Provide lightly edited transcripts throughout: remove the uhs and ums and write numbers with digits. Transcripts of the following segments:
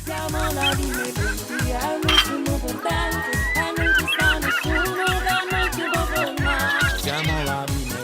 Siamo la dimentichi, a noi siamo importanti, a non ci sta nessuno che noi ci può fermare. Siamo la dimentichi.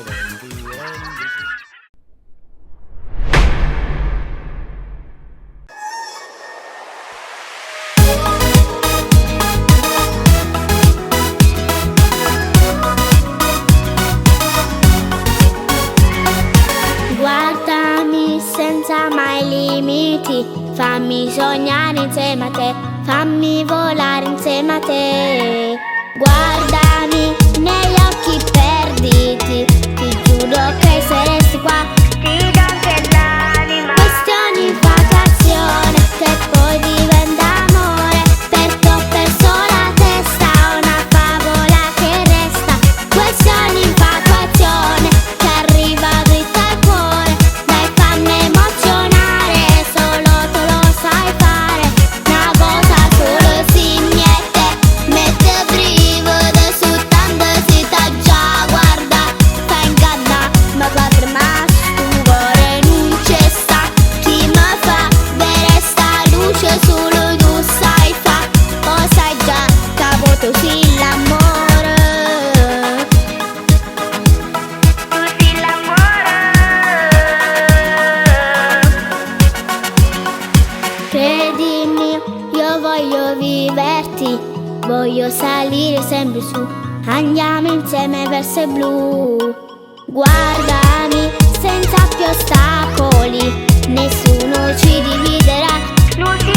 Guardami senza mai limiti, fammi sognare insieme a te, fammi volare insieme a te. Guardami negli occhi perditi, ti giuro che se resti qua ti do anche l'anima. Questione infatuazione che poi diventa amore, perché ho perso la testa, una favola che resta. Questione infatuazione che arriva dritta al cuore, dai fammi emozionare, solo tu lo sai fare. Una cosa solo si mette brivido su tante città già, guarda, sta in canna, ma quattro mas, tu cuore non c'è sta, chi mi fa vedere sta luce solo tu sai fa, o sai già, capo tu sì l'amore. Tu sì l'amore. Credimi, io voglio viverti, voglio salire sempre su, andiamo insieme verso il blu. Guardami senza più ostacoli, nessuno ci dividerà, non ci